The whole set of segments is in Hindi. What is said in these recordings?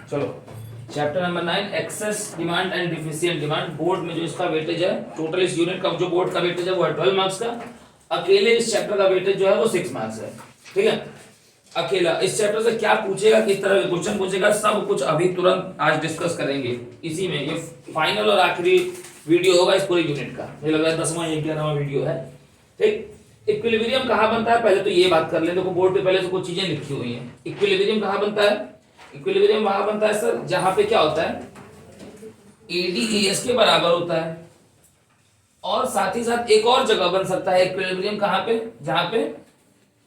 चलो chapter number 9 access demand and deficient demand. Board में जो इसका वेटेज है, टोटल इस यूनिट का जो बोर्ड का वेटेज है वो है 12 मार्क्स का। अकेले इस चैप्टर का वेटेज जो है वो 6 मार्क्स है। ठीक है, अकेला इस चैप्टर से क्या पूछेगा, किस तरह के क्वेश्चन पूछेगा, सब कुछ अभी तुरंत आज डिस्कस करेंगे इसी में। ये फाइनल और आखिरी वीडियो होगा इस पूरे यूनिट का। मुझे लग रहा है 10वां या 11वां वीडियो है। ठीक, इक्विलिब्रियम कहाँ बनता है पहले तो ये बात कर लें। देखो बोर्ड पे पहले से कुछ चीजें लिखी हुई हैं। इक्विलिब्रियम कहाँ बनता है? इक्विलिब्रियम वहां बनता है सर जहां पे क्या होता है, ADAS के बराबर होता है। और साथ ही साथ एक और जगह बन सकता है इक्विलिब्रियम कहां पे, जहां पे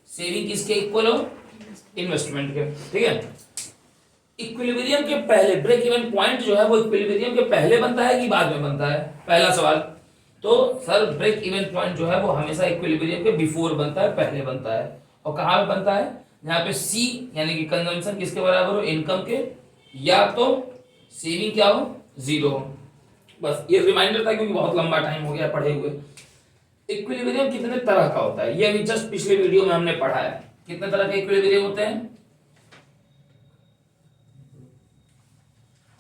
सेविंग किसके इक्वल हो, इन्वेस्टमेंट के। ठीक है, इक्विलिब्रियम के पहले ब्रेक इवन पॉइंट जो है वो इक्विलिब्रियम के पहले बनता है कि बाद में बनता है, पहला सवाल। तो सर ब्रेक इवन पॉइंट जो है वो हमेशा इक्विलिब्रियम के बिफोर बनता है, पहले बनता है। और कहां पे बनता है? यहाँ पे C यानी कि कंजम्पशन किसके बराबर हो, इनकम के, या तो सेविंग क्या हो, 0 हो। बस ये रिमाइंडर था क्योंकि बहुत लंबा टाइम हो गया पढ़े हुए। इक्विलिब्रियम कितने तरह का होता है ये अभी जस्ट पिछले वीडियो में हमने पढ़ा है। कितने तरह के इक्विलिब्रियम होते हैं?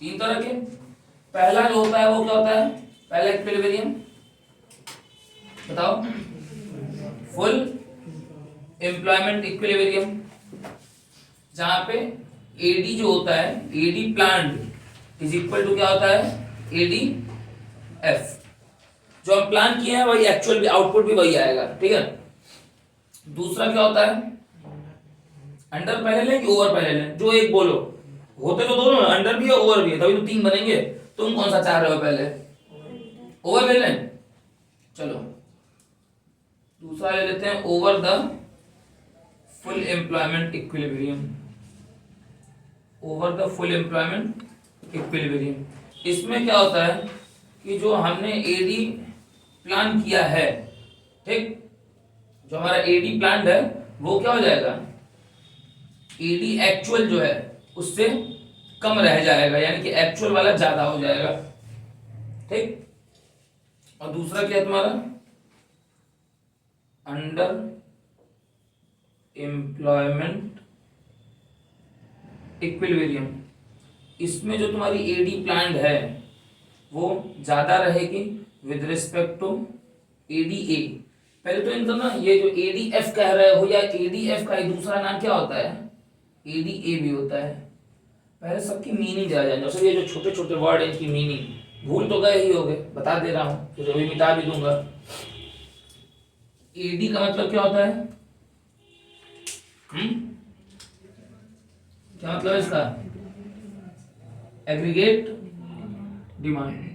3 तरह के। पहला जो होता है वो क्या होता है, पहला इक्विलिब्रियम बताओ, फुल एम्प्लॉयमेंट इक्विलिब्रियम, जहां पे AD जो होता है, AD planned is equal to क्या होता है, ADF। जो हम प्लान किए हैं वही एक्चुअल भी, आउटपुट भी वही आएगा। ठीक है, दूसरा क्या होता है, अंडर पहले लें कि ओवर पहले लें, जो एक बोलो। होते तो दोनों है, अंडर भी है ओवर भी है, तभी तो 3 बनेंगे। तुम कौन सा चाह रहे हो, पहले ओवर ले लें? चलो दूसरा ले लेते हैं, over the full employment equilibrium. Over the full employment equilibrium, इसमें क्या होता है कि जो हमने AD प्लान किया है, ठीक, जो हमारा AD प्लान है वो क्या हो जाएगा, AD एक्चुअल जो है उससे कम रह जाएगा, यानी कि एक्चुअल वाला ज्यादा हो जाएगा। ठीक, और दूसरा क्या है तुम्हारा, अंडर एम्प्लॉयमेंट इक्विलिब्रियम। इसमें जो तुम्हारी AD प्लान है वो ज्यादा रहेगी विद रिस्पेक्ट टू ADA। पहले तो इनका ना ये जो ADF कह रहे हो या ADF का ही दूसरा नाम क्या होता है, ADA भी होता है। पहले सबकी मीनिंग जा जाए, जैसे ये जो छोटे छोटे वर्ड है इनकी मीनिंग भूल तो गए ही होगे, बता दे रहा हूं, फिर अभी मिटा भी दूंगा। AD का मतलब क्या होता है, क्या मतलब है इसका, एग्रीगेट डिमांड।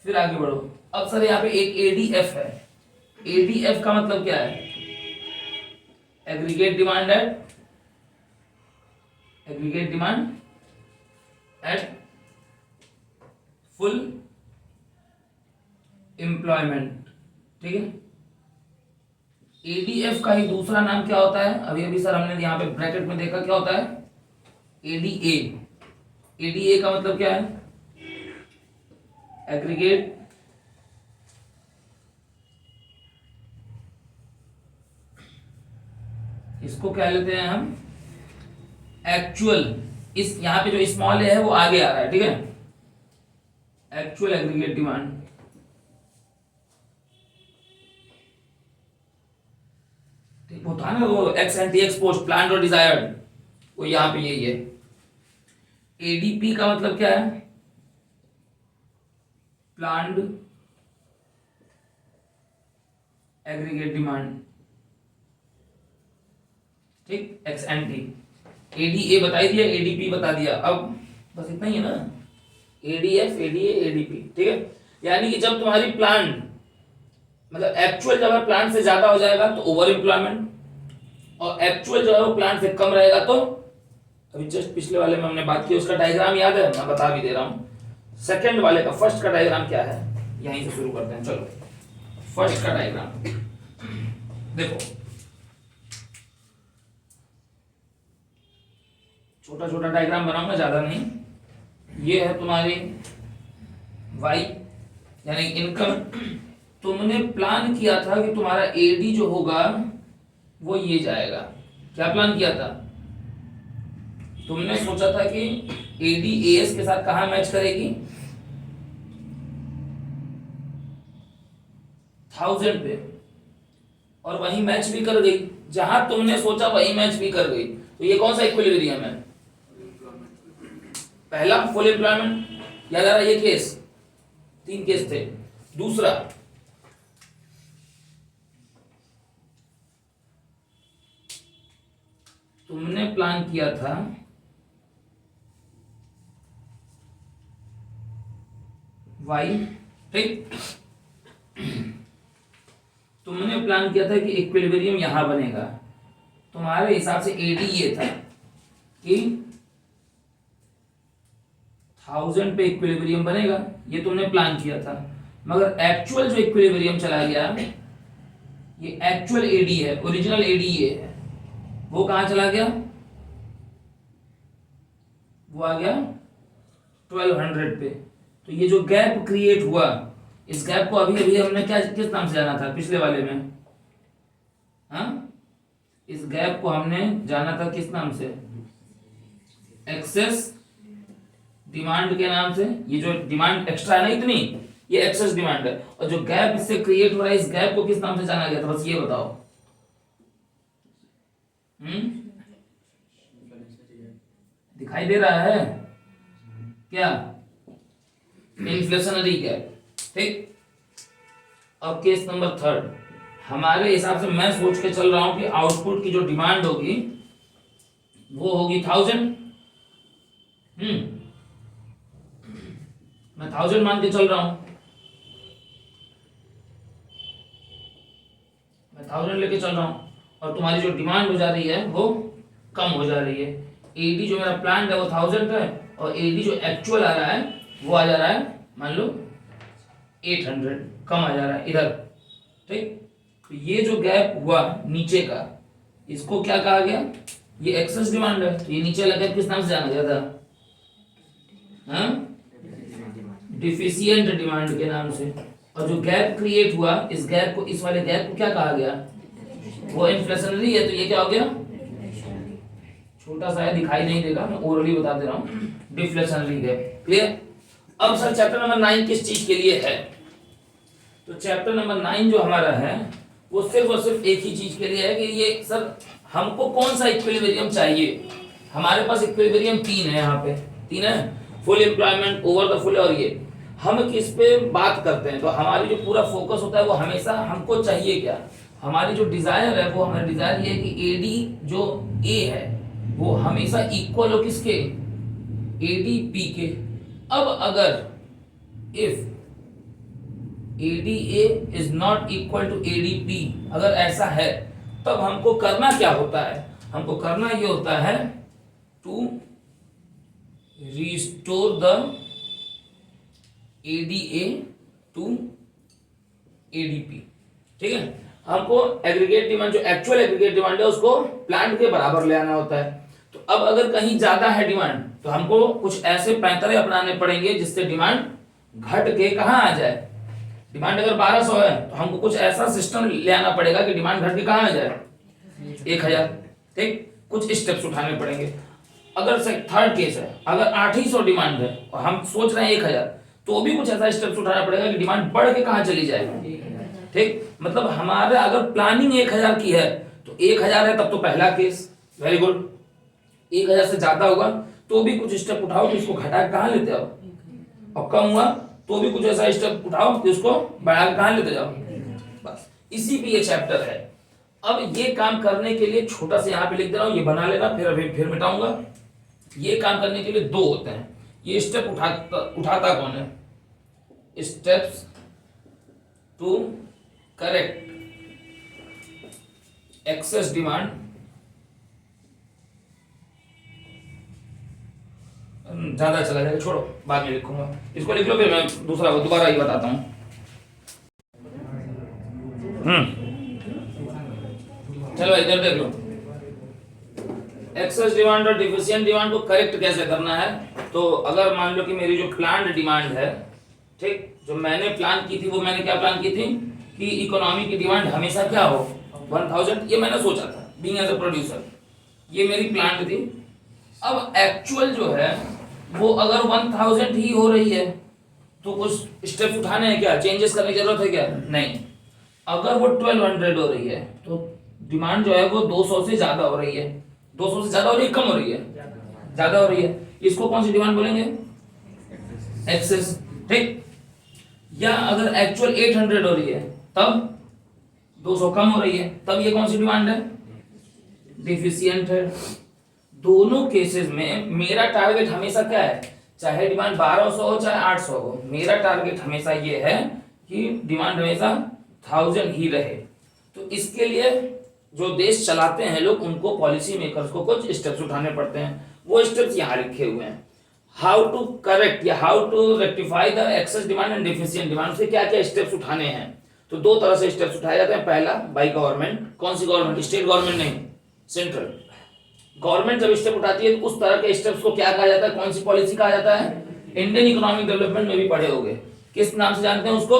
फिर आगे बढ़ो, अब सर यहाँ पे एक ADF है। ADF का मतलब क्या है, aggregate demand at full employment. ठीक है, ADF का ही दूसरा नाम क्या होता है, अभी अभी सर हमने यहाँ पे ब्रैकेट में देखा, क्या होता है, ADA। ADA का मतलब क्या है, एग्रीगेट इसको क्या लेते हैं हम, एक्चुअल। इस यहाँ पे जो स्मॉल है वो आगे आ रहा है। ठीक है, एक्चुअल एग्रीगेट डिमांड। ठीक, वो था ना वो x anti x post planned और डिजायर्ड, वो यहाँ पे यही है। ADP का मतलब क्या है, प्लान्ड एग्रीगेट डिमांड। ठीक, एक्स एंटी। ADA बता दिया, ADP बता दिया, अब बस इतना ही है ना, ADF ADA ADP। ठीक है, यानी कि जब तुम्हारी प्लान मतलब एक्चुअल जब है प्लान से ज्यादा हो जाएगा तो ओवर एम्प्लॉयमेंट, और एक्चुअल जो है वो प्लान से कम रहेगा तो, अभी जस्ट पिछले वाले में हमने बात की, उसका डायग्राम याद है, मैं बता भी दे रहा हूं। सेकंड वाले का फर्स्ट का डायग्राम क्या है, यहीं से शुरू करते हैं। चलो फर्स्ट का डायग्राम देखो, छोटा छोटा डायग्राम बनाऊंगा, ज्यादा नहीं। ये है तुम्हारी Y यानी इनकम। तुमने प्लान किया था कि तुम्हारा AD जो होगा वो ये जाएगा, क्या प्लान किया था, तुमने सोचा था कि एडी एएस के साथ कहाँ मैच करेगी, 1000 पे, और वही मैच भी कर गई। जहां तुमने सोचा वही मैच भी कर गई। तो ये कौन सा इक्विलिब्रियम है? पहला फुल एम्प्लॉयमेंट याद आ रहा है, ये केस 3 केस थे। दूसरा तुमने प्लान किया था वाई, ठीक, तुमने प्लान किया था कि इक्विलिब्रियम यहां बनेगा। तुम्हारे हिसाब से एडी ये था कि 1000 पे इक्विलिब्रियम बनेगा, ये तुमने प्लान किया था। मगर एक्चुअल जो इक्विलिब्रियम चला गया, ये एक्चुअल एडी है, ओरिजिनल एडी ये है, वो कहां चला गया? वो आ गया 1200 पे। तो ये जो गैप क्रिएट हुआ, इस गैप को अभी अभी हमने क्या किस नाम से जाना था पिछले वाले में? हाँ, इस गैप को हमने जाना था किस नाम से? एक्सेस डिमांड के नाम से। ये जो डिमांड एक्स्ट्रा है ना इतनी, ये एक्सेस डिमांड है। और जो गैप इससे क्रिएट हो रहा है, इस गैप को किस नाम से जाना गया था? बस ये बताओ। दिखाई दे रहा है क्या? इन्फ्लेशनरी गैप, ठीक। अब केस नंबर 3, हमारे हिसाब से मैं सोच के चल रहा हूं कि आउटपुट की जो डिमांड होगी वो होगी 1000। मैं 1000 मान के चल रहा हूं, मैं 1000 लेके चल रहा हूं, और तुम्हारी जो डिमांड हो जा रही है वो कम हो जा रही है। एडी जो मेरा प्लान है वो 1000 है, और एडी जो एक्चुअल आ रहा है वो आ जा रहा है मान लो 800, कम आ जा रहा है इधर, ठीक। तो ये जो गैप हुआ नीचे का, इसको क्या कहा गया? ये एक्सेस डिमांड है। तो ये नीचे वाला गैप किस नाम से जाना गया था? डिफिशिएंट डिमांड के नाम से। और जो गैप क्रिएट हुआ, इस गैप को, इस वाले गैप को क्या कहा गया? वो इन्फ्लेशनरी है। तो ये क्या हो गया? छोटा सा है, दिखाई नहीं देगा, मैं ओरली बता दे रहा हूं, डिफ्लेशनरी गैप। क्लियर? अब सर चैप्टर नंबर 9 किस चीज के लिए है? तो चैप्टर नंबर 9 जो हमारा है वो सिर्फ और सिर्फ एक ही चीज के लिए है कि ये सर हमको कौन सा इक्विलिब्रियम चाहिए। हमारे पास इक्विलिब्रियम 3 है, यहाँ पे 3 है, full employment, over the full, और ये हम किस पे बात करते हैं। तो हमारी जो पूरा फोकस होता है वो हमेशा हमको चाहिए क्या? हमारी जो डिजायर है वो हमारी डिजायर ये है कि एडी जो ए है वो हमेशा इक्वल हो किसके? एडीपी के। अब अगर if ADA is not equal to ADP, अगर ऐसा है तब हमको करना क्या होता है? हमको करना ये होता है to restore the ADA to ADP, ठीक है। हमको एग्रीगेट डिमांड, जो एक्चुअल एग्रीगेट डिमांड है, उसको प्लांट के बराबर ले आना होता है। तो अब अगर कहीं ज्यादा है डिमांड, तो हमको कुछ ऐसे पैंतरे अपनाने पड़ेंगे जिससे डिमांड घट के कहाँ आ जाए। डिमांड अगर 1200 है तो हमको कुछ ऐसा सिस्टम ले आना पड़ेगा कि डिमांड घट के कहाँ आ जाए? 1000, ठीक। कुछ स्टेप्स उठाने पड़ेंगे। अगर से थर्ड केस है, अगर 800 डिमांड है और हम सोच रहे हैं 1000, तो भी कुछ ऐसा स्टेप्स उठाना पड़ेगा कि डिमांड बढ़ के कहाँ चली जाए, ठीक। मतलब हमारे अगर प्लानिंग 1000 की है तो 1000 है तब तो पहला केस, वेरी गुड। 1000 से ज्यादा होगा तो भी कुछ स्टेप उठाओ कि इसको घटा के कहाँ लेते आओ, और कम हुआ तो भी कुछ ऐसा स्टेप उठाओ कि उसको बढ़ा के कहाँ लेते जाओ। बस इसी पे ये चैप्टर है। अब ये काम करने के लिए छोटा सा यहाँ पे लिख दे रहा हूँ, ये बना लेना, फिर मिटाऊंगा। ये काम करने के लिए 2 होते हैं। ये स्टेप उठाता कौन है? Steps to correct excess demand, ज्यादा चला जाएगा, छोड़ो बाद में लिखूंगा। इसको लिख लो, फिर मैं दूसरा दोबारा ही बताता हूँ। चलो इधर देख लो, एक्सेस डिमांड और डिफिशिएंट डिमांड को करेक्ट कैसे करना है। तो अगर मान लो कि मेरी जो प्लान्ड डिमांड है, ठीक, जो मैंने प्लान की थी, वो मैंने क्या प्लान की थी कि इकोनॉमी की डिमांड हमेशा क्या हो? 1000। ये मैंने सोचा था बीइंग एज अ प्रोड्यूसर, ये मेरी प्लान थी। अब एक्चुअल जो है वो अगर 1000 ही हो रही है तो कुछ स्टेप्स उठाने हैं क्या, चेंजेस करने की जरूरत है क्या? नहीं। अगर वो 1200 हो रही है तो डिमांड जो है वो 200 से ज्यादा हो रही है। 200 से ज्यादा हो रही है, कम हो रही है? ज्यादा हो रही है। इसको कौन सी डिमांड बोलेंगे? एक्सेस। ठीक। या अगर एक्चुअल 800 हो रही है तब 200 कम हो रही है, तब ये कौन सी डिमांड है? डिफिशिएंट है। दोनों केसेस में मेरा टारगेट हमेशा क्या है? चाहे डिमांड 1200 हो चाहे 800 हो, मेरा टारगेट हमेशा ये है कि डिमांड हमेशा 1000 ही रहे। तो इसके लिए जो देश चलाते हैं लोग, उनको पॉलिसी मेकर्स को कुछ स्टेप्स उठाने पड़ते हैं। वो स्टेप्स यहाँ लिखे हुए हैं। हाउ टू करेक्ट या how to rectify the excess demand and deficient demand से क्या क्या स्टेप्स उठाने हैं। तो दो तरह से स्टेप्स उठाए जाते हैं। पहला बाय गवर्नमेंट। कौन सी गवर्नमेंट? स्टेट गवर्नमेंट नहीं, सेंट्रल गवर्नमेंट जब स्टेप उठाती है तो उस तरह के स्टेप्स को क्या कहा जाता है? कौन सी पॉलिसी कहा जाता है? इंडियन इकोनॉमिक डेवलपमेंट में भी पढ़े होंगे। किस नाम से जानते हैं उसको?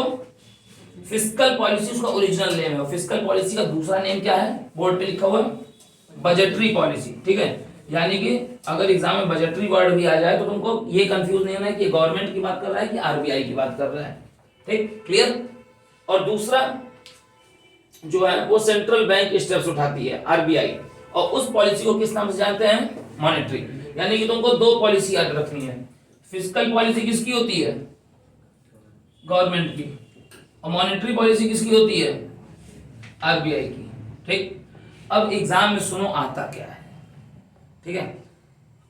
फिस्कल पॉलिसी उसका ओरिजिनल नेम है। फिस्कल पॉलिसी का दूसरा नेम क्या है? बोर्ड पे लिखा हुआ है बजटरी पॉलिसी। ठीक है, यानी कि अगर एग्जाम में बजटरी वर्ड भी आ जाए तो तुमको ये कंफ्यूज नहीं होना है कि गवर्नमेंट की बात कर रहा है कि आरबीआई की बात कर रहा है। ठीक, क्लियर। और दूसरा जो है वो सेंट्रल बैंक स्टेप्स उठाती है, आरबीआई। और उस पॉलिसी को किस नाम से जानते हैं? मॉनेटरी। यानी कि तुमको दो पॉलिसी याद रखनी है। फिस्कल पॉलिसी किसकी होती है? गवर्नमेंट की। और मॉनेटरी पॉलिसी किसकी होती है? आरबीआई की। ठीक। अब एग्जाम में सुनो आता क्या है। ठीक है,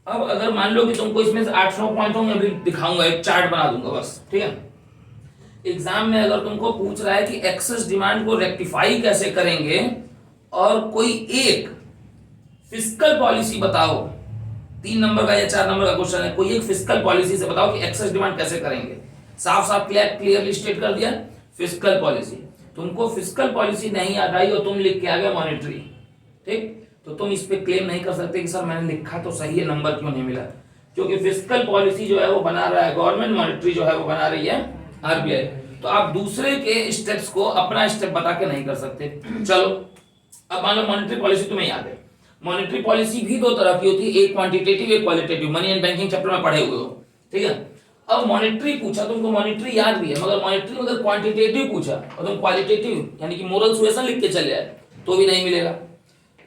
अब अगर मान लो कि तुमको इसमें से 800 पॉइंट होंगे, अभी दिखाऊंगा, एक चार्ट बना दूंगा बस। ठीक है, एग्जाम में अगर तुमको पूछ रहा है कि एक्सेस डिमांड को रेक्टिफाई कैसे करेंगे और कोई एक फिस्कल पॉलिसी बताओ, 3 नंबर का या 4 नंबर का क्वेश्चन है, कोई एक फिस्कल पॉलिसी से बताओ कि एक्सेस डिमांड कैसे करेंगे। साफ साफ क्लियरली स्टेट कर दिया, फिस्कल पॉलिसी। तुमको फिस्कल पॉलिसी नहीं याद आई और तुम लिख के आ गए मॉनेटरी। ठीक, तो तुम इस पे क्लेम नहीं कर सकते कि सर मैंने लिखा तो सही है, नंबर क्यों नहीं मिला। क्योंकि फिस्कल पॉलिसी जो है वो बना रहा है गवर्नमेंट, मॉनेटरी जो है वो बना रही है आरबीआई। तो आप दूसरे के स्टेप्स को अपना स्टेप बता के नहीं कर सकते। चलो, अब मान लो मॉनेटरी पॉलिसी तुम्हें याद है। मॉनेटरी पॉलिसी भी दो तरह की होती है, एक क्वांटिटेटिव एक qualitative. Money and banking chapter में पढ़े हुए हो। ठीक है, अब मॉनेटरी पूछा, तुमको मॉनेटरी याद भी है, मगर मॉनेटरी अगर क्वांटिटेटिव पूछा और तुम क्वालिटेटिव यानी कि मोरल सुएशन लिख के चले आए तो भी नहीं मिलेगा।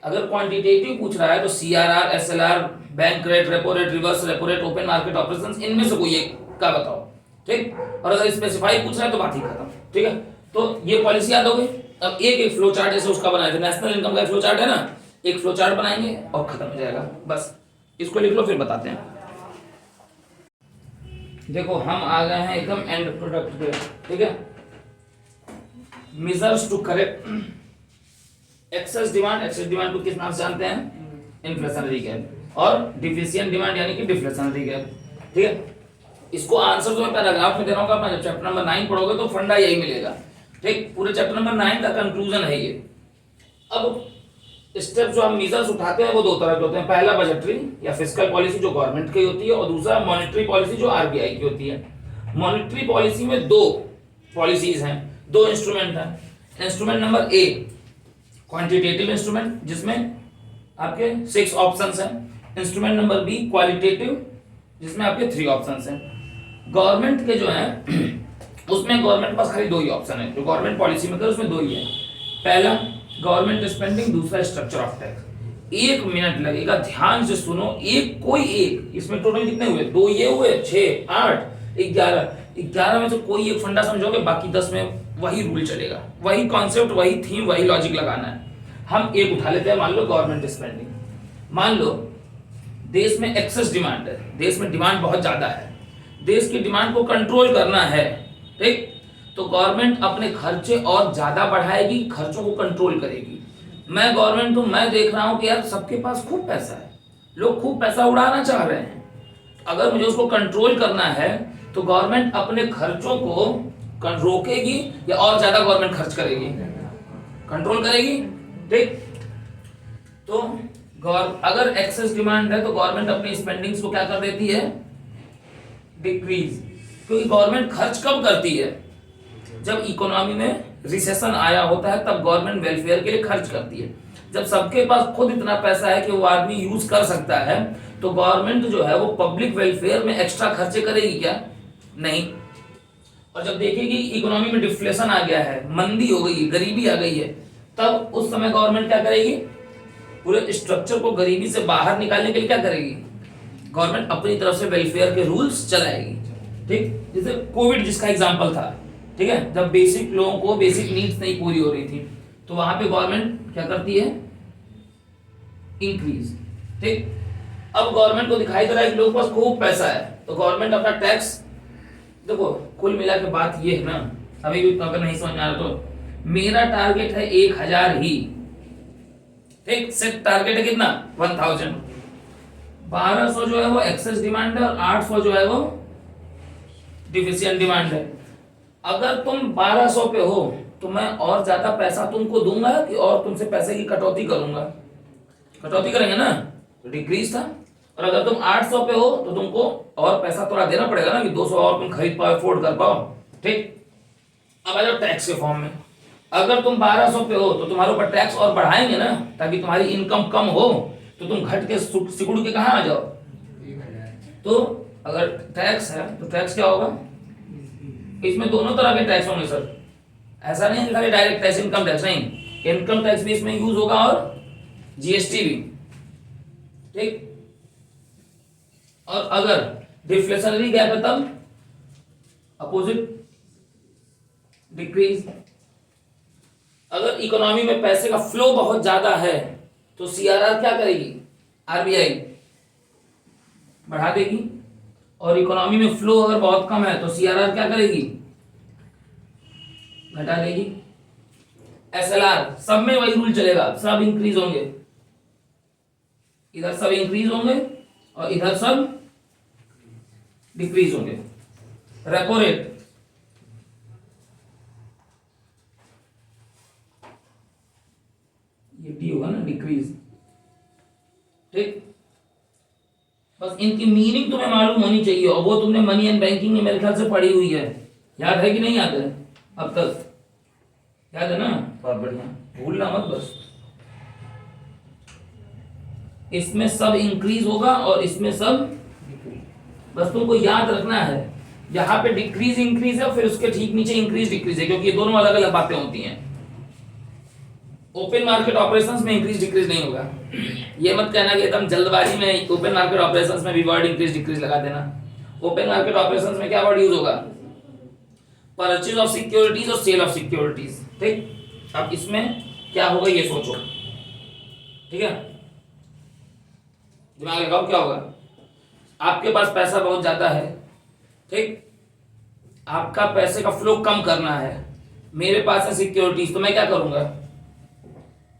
अगर क्वांटिटेटिव पूछ रहा है तो CRR, SLR, bank rate, repo rate, reverse repo rate, open market operations, इनमें से कोई एक का बताओ। ठीक, और अगर स्पेसिफाई पूछ रहा है तो बात ही खत्म। ठीक है, तो ये पॉलिसी याद हो गई। अब एक एक फ्लो चार्ट जैसे उसका बनाया था, नेशनल इनकम का फ्लो चार्ट है ना, एक फ्लो चार्ट बनाएंगे और खत्म हो जाएगा। बस इसको लिख लो, फिर बताते हैं। देखो हम आ गए हैं एकदम एंड प्रोडक्ट पे। ठीक है, measures to correct excess demand. Excess demand को किस नाम से जानते हैं? Inflationary gap. और डिफिशिएंट डिमांड यानी कि डिफ्लेशनरी गैप। ठीक है, इसको आंसर जो मैं पैराग्राफ में दे रहा हूँ, अपना जब चैप्टर नंबर 9 पढ़ोगे तो फंडा यही मिलेगा। ठीक, पूरे चैप्टर नंबर 9 का कंक्लूजन है ये। अब स्टेप जो हम मेजर्स उठाते हैं वो दो तरह के होते हैं। पहला बजटरी या फिस्कल पॉलिसी जो गवर्नमेंट की होती है, और दूसरा मॉनेटरी पॉलिसी जो आरबीआई की होती है। मॉनेटरी पॉलिसी में दो पॉलिसीज हैं, दो इंस्ट्रूमेंट हैं। Instrument number A quantitative instrument जिसमें आपके 6 ऑप्शंस हैं। इंस्ट्रूमेंट नंबर बी क्वालिटेटिव जिसमें आपके 3 ऑप्शंस हैं। गवर्नमेंट के जो हैं उसमें गवर्नमेंट के पास खाली 2 ही ऑप्शन है। जो गवर्नमेंट पॉलिसी में उसमें 2 ही है। पहला गवर्नमेंट स्पेंडिंग, दूसरा स्ट्रक्चर ऑफ टैक्स। 1 मिनट लगेगा, ध्यान से सुनो। एक कोई एक, इसमें टोटल कितने हुए? 2 ये हुए, 6, 8, 11 में से कोई एक फंडा समझोगे, बाकी 10 में वही रूल चलेगा, वही कॉन्सेप्ट, वही थीम, वही लॉजिक लगाना है। हम एक उठा लेते हैं, मान लो गवर्नमेंट स्पेंडिंग। मान लो देश में एक्सेस डिमांड है, देश में डिमांड बहुत ज्यादा है, देश की डिमांड को कंट्रोल करना है। ठीक, तो गवर्नमेंट अपने खर्चे और ज्यादा बढ़ाएगी, खर्चों को कंट्रोल करेगी। मैं गवर्नमेंट हूं, मैं देख रहा हूं कि यार सबके पास खूब पैसा है, लोग खूब पैसा उड़ाना चाह रहे हैं। अगर मुझे उसको कंट्रोल करना है तो गवर्नमेंट अपने खर्चों को रोकेगी या और ज्यादा गवर्नमेंट खर्च करेगी? कंट्रोल करेगी। ठीक, तो अगर एक्सेस डिमांड है तो गवर्नमेंट अपनी स्पेंडिंग्स को क्या कर देती है? डिक्रीज। क्योंकि गवर्नमेंट खर्च कब करती है? जब इकोनॉमी में रिसेशन आया होता है तब गवर्नमेंट वेलफेयर के लिए खर्च करती है। जब सबके पास खुद इतना पैसा है कि वो आदमी यूज कर सकता है तो गवर्नमेंट जो है वो पब्लिक वेलफेयर में एक्स्ट्रा खर्चे करेगी क्या? नहीं। और जब देखेगी इकोनॉमी में डिफ्लेशन आ गया है, मंदी हो गई है, गरीबी आ गई है, तब उस समय गवर्नमेंट क्या करेगी? पूरे स्ट्रक्चर को गरीबी से बाहर निकालने के लिए क्या करेगी? गवर्नमेंट अपनी तरफ से वेलफेयर के रूल्स चलाएगी। ठीक, जैसे कोविड जिसका एग्जांपल था, ठीक है, जब बेसिक लोगों को बेसिक नीड्स नहीं पूरी हो रही थी, तो वहां पे गवर्नमेंट क्या करती है? इंक्रीज। ठीक, अब गवर्नमेंट को दिखाई दे रहा है कि लोगों के पास खूब पैसा है, तो गवर्नमेंट अपना टैक्स, देखो कुल मिला के बात ये है ना, अभी भी अगर नहीं समझ में आ रहा तो मेरा टारगेट है 1000 ही। ठीक, सेट टारगेट है कितना? 1000। 1200 जो है वो एक्सेस डिमांड है और 800 जो है वो डिफिशिएंट डिमांड है। अगर तुम 1200 पे हो तो मैं और ज्यादा पैसा तुमको दूंगा कि और तुमसे पैसे की कटौती करूंगा? कटौती करेंगे ना, तो डिक्रीज था। और अगर तुम 800 पे हो तो तुमको और पैसा थोड़ा देना पड़ेगा ना, कि 200 और तुम खरीद पाओ, अफोर्ड कर पाओ। ठीक, अब आ जाओ टैक्स के फॉर्म में। अगर तुम 1200 पे हो तो तुम्हारे ऊपर टैक्स और बढ़ाएंगे ना, ताकि तुम्हारी इनकम कम हो, तो तुम घट के सिकुड़ के कहाँ आ जाओ? तो अगर टैक्स है तो टैक्स क्या होगा? इसमें दोनों तरह के टैक्स होंगे सर, ऐसा नहीं खाली डायरेक्ट टैक्स, इनकम टैक्स नहीं, इनकम टैक्स भी इसमें यूज होगा और जीएसटी भी। ठीक, और अगर डिफ्लेशनरी गैप है तब अपोजिट, डिक्रीज। अगर इकोनॉमी में पैसे का फ्लो बहुत ज्यादा है तो सीआरआर क्या करेगी? आरबीआई बढ़ा देगी। और इकोनॉमी में फ्लो अगर बहुत कम है तो सीआरआर क्या करेगी? घटा देगी। एसएलआर, सब में वही रूल चलेगा, सब इंक्रीज होंगे, इधर सब इंक्रीज होंगे और इधर सब डिक्रीज होंगे। रेपो रेट, ये डी होगा ना, डिक्रीज। ठीक, बस इनकी मीनिंग तुम्हें मालूम होनी चाहिए, और वो तुमने मनी एंड बैंकिंग में मेरे ख्याल से पढ़ी हुई है। याद है कि नहीं याद है? अब तक याद है ना? बहुत बढ़िया, भूलना मत बस। इसमें सब इंक्रीज होगा और इसमें सब डिक्रीज, बस तुमको याद रखना है। यहाँ पे डिक्रीज इंक्रीज है, फिर उसके ठीक नीचे इंक्रीज डिक्रीज है, क्योंकि ये दोनों अलग अलग बातें होती हैं। ओपन मार्केट ऑपरेशंस में इंक्रीज डिक्रीज नहीं होगा। ये मत कहना कि एकदम जल्दबाजी में ओपन मार्केट ऑपरेशंस में भी वर्ड इंक्रीज डिक्रीज लगा देना। ओपन मार्केट ऑपरेशंस में क्या वर्ड यूज होगा? परचेज ऑफ सिक्योरिटीज और सेल ऑफ सिक्योरिटीज। ठीक, अब इसमें क्या होगा ये सोचो। ठीक है, दिमाग लगाओ क्या होगा। आपके पास पैसा बहुत ज्यादा है, ठीक, आपका पैसे का फ्लो कम करना है, मेरे पास है सिक्योरिटीज, तो मैं क्या करूंगा?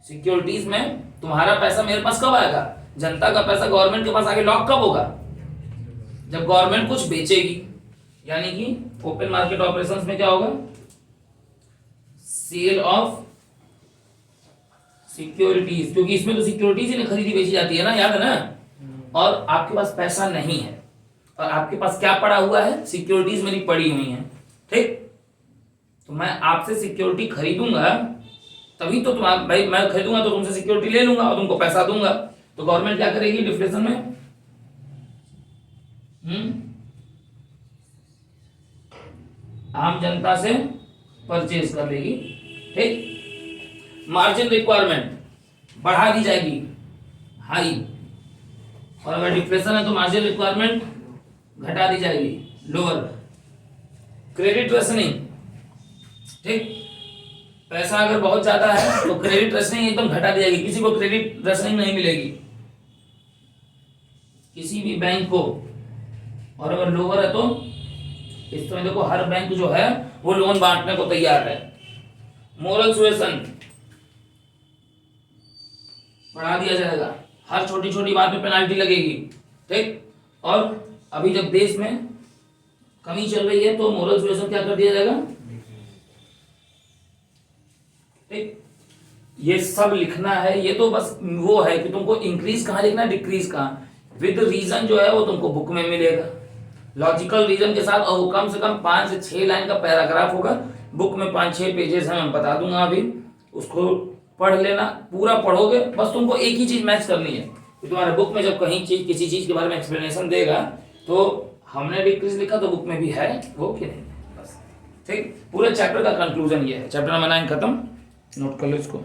सिक्योरिटीज में तुम्हारा पैसा मेरे पास कब आएगा? जनता का पैसा गवर्नमेंट के पास आगे लॉक कब होगा? जब गवर्नमेंट कुछ बेचेगी। यानी कि ओपन मार्केट ऑपरेशंस में क्या होगा? सेल ऑफ सिक्योरिटीज, क्योंकि इसमें तो सिक्योरिटीज ही खरीदी बेची जाती है ना, याद है ना? और आपके पास पैसा नहीं है और आपके पास क्या पड़ा हुआ है? सिक्योरिटीज मेरी पड़ी हुई है। ठीक, तो मैं आपसे सिक्योरिटी खरीदूंगा तभी तो भाई मैं खरीदूंगा तो तुमसे सिक्योरिटी ले लूंगा और तुमको पैसा दूंगा। तो गवर्नमेंट क्या करेगी डिफ्लेशन में? आम जनता से परचेज कर लेगी। ठीक, मार्जिन रिक्वायरमेंट बढ़ा दी जाएगी हाई, और अगर डिफ्लेशन है तो मार्जिन रिक्वायरमेंट घटा दी जाएगी लोअर। क्रेडिट रेशनिंग, ठीक, पैसा अगर बहुत ज्यादा है तो क्रेडिट रेशनिंग एकदम घटा दी जाएगी, किसी को क्रेडिट रेशनिंग नहीं मिलेगी किसी भी बैंक को। और अगर लोअर है तो इस समय देखो हर बैंक जो है वो लोन बांटने को तैयार है। मोरल सुएशन बढ़ा दिया जाएगा, हर छोटी छोटी बात पे पेनाल्टी लगेगी। ठीक, और अभी जब देश में कमी चल रही है तो मोरल सुएशन क्या कर दिया जाएगा? ठीक, ये सब लिखना है। ये तो बस वो है कि तुमको इंक्रीज कहाँ लिखना है, डिक्रीज कहाँ, विद रीजन जो है वो तुमको बुक में मिलेगा, लॉजिकल रीजन के साथ, और वो कम से कम 5 से 6 लाइन का पैराग्राफ होगा। बुक में 5-6 पेजेस हैं, मैं बता दूंगा अभी, उसको पढ़ लेना, पूरा पढ़ोगे, बस तुमको एक ही चीज मैच करनी है, कि तुम्हारे बुक में जब कहीं चीज किसी चीज के बारे में एक्सप्लेनेशन देगा तो हमने भी क्विज लिखा तो बुक में भी है वो कि नहीं है, बस। ठीक, पूरे चैप्टर का कंक्लूजन ये है। चैप्टर नंबर 9 खत्म, नोट कर लो इसको।